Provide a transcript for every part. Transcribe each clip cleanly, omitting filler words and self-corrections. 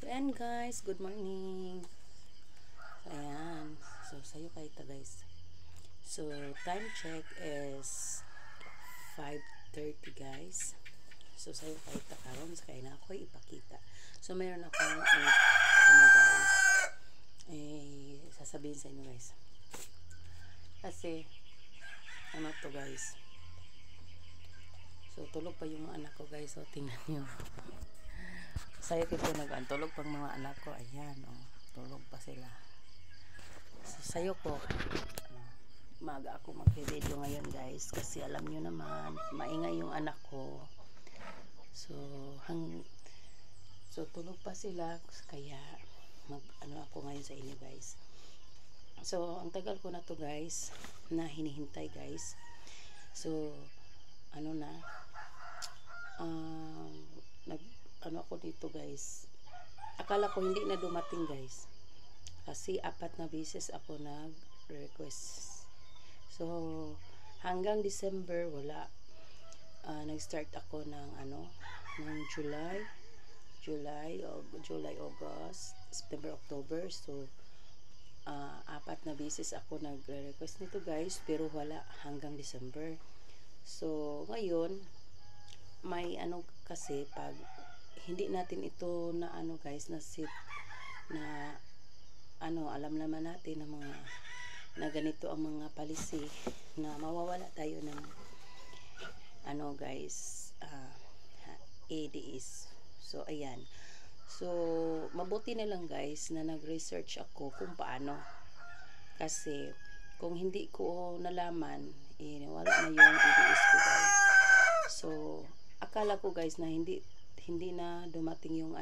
And guys, good morning. Ayan. So, sayo kayo ta guys. So, time check is 5:30 guys. So, sayo kayo ta karon sa kaya na ako ipakita. So, mayroon akong guys. Sasabihin sa inyo guys. Kasi, ano to guys. So, tulog pa yung mga anak ko guys. So, tingnan nyo. Sayo ko nag-antulog pang mga anak ko. Ayan, oh. Tulog pa sila. So, sayo ko, maaga ako mag-video ngayon guys. Kasi alam nyo naman, maingay yung anak ko. So, tulog pa sila. Kaya, ako ngayon sa inyo guys. So, ang tagal ko na to guys, na hinihintay guys. So, ako dito guys, akala ko hindi na dumating guys, kasi 4 na beses ako nag-request. So hanggang December wala. Nag-start ako ng July, August, September, October. So 4 na beses ako nag-request nito guys, pero wala hanggang December. So ngayon may kasi pag hindi natin ito na guys na sit na alam naman natin na ganito ang mga policy na mawawala tayo ng guys, ADS. So ayan. So mabuti na lang guys na nag-research ako kung paano, kasi kung hindi ko nalaman wala na yung ADS ko guys. So akala ko guys na hindi na dumating yung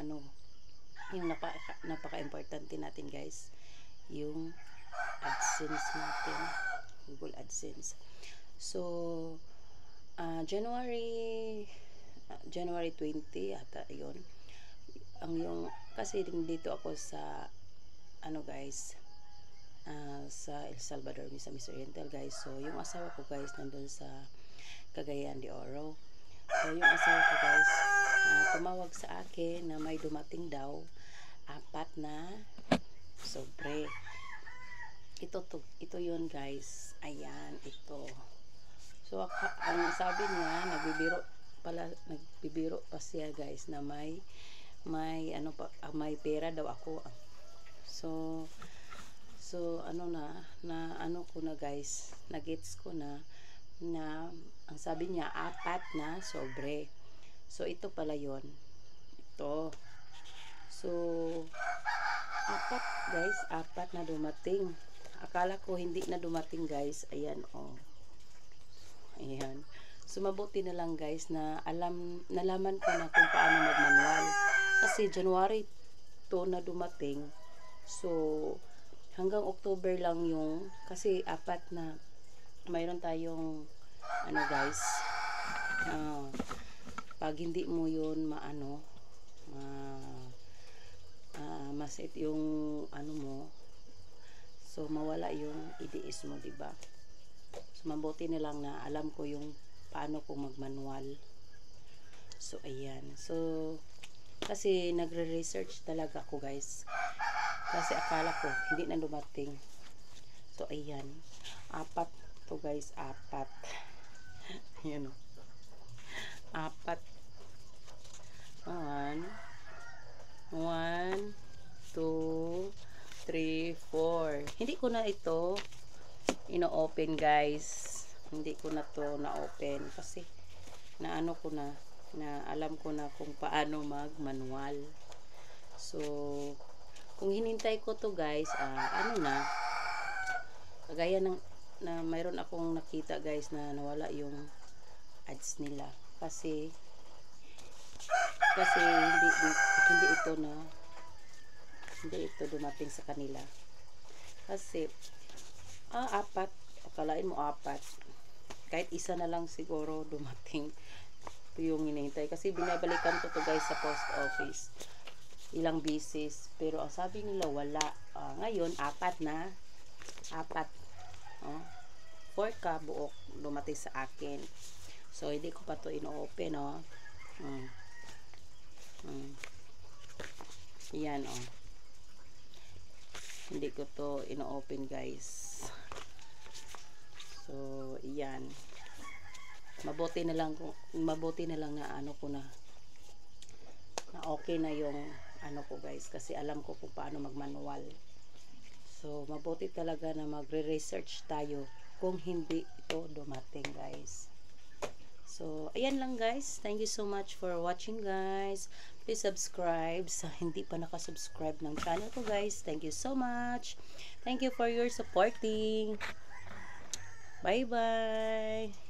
yung napaka-importante natin guys, yung AdSense natin, Google AdSense. So January 20 ata yun yung kasi dito ako sa guys, sa El Salvador, Misamis Oriental guys. So yung asawa ko guys nandun sa Cagayan de Oro. So yung asawa ko guys tumawag sa akin na may dumating daw 4 na sobre. Ito yun guys. Ayan, ito. So ang sabi niya, nagbibiro pa siya guys na may pera daw ako. So ko na guys, nagets ko na ang sabi niya 4 na sobre. So ito pala yon. Ito. So 4 guys, 4 na dumating. Akala ko hindi na dumating guys. Ayan oh. Ayan. So mabuti na lang guys na nalaman ko na kung paano mag-manual. Kasi January 2 na dumating. So hanggang October lang yung, kasi 4 na mayroon tayong guys, pag hindi mo yun maset yung mo, so mawala yung EDS mo, diba? So mabuti na lang na alam ko yung paano ko magmanual. So ayan. So kasi nagre-research talaga ako guys, kasi akala ko hindi na dumating. So ayan, 4 to guys, 4. Ayan o, 4. 1, 2, 3, 4. Hindi ko na ito ino-open guys. Hindi ko na to na-open kasi ko na alam ko na kung paano mag-manual. So kung hinintay ko to guys, kagaya ng na mayroon akong nakita guys na nawala yung ads nila kasi hindi ito dumating sa kanila. Kasi 4, akalain mo 4, kahit isa na lang siguro dumating. Ito yung hinihintay, kasi binabalikan ko to guys sa post office ilang beses, pero ang sabi nila wala. Ngayon 4 na, 4 4 ka buok dumating sa akin. So hindi ko pa to ino-open Yan, oh. Hindi ko to ino-open, guys. So, yan. Mabuti na lang na ano ko na okay na yung ano ko, guys, kasi alam ko kung paano magmanual. So, mabuti talaga na magre-research tayo kung hindi ito dumating, guys. So, ayan lang, guys. Thank you so much for watching, guys. Please subscribe sa hindi pa nakasubscribe ng channel ko, guys. Thank you so much. Thank you for your supporting. Bye-bye.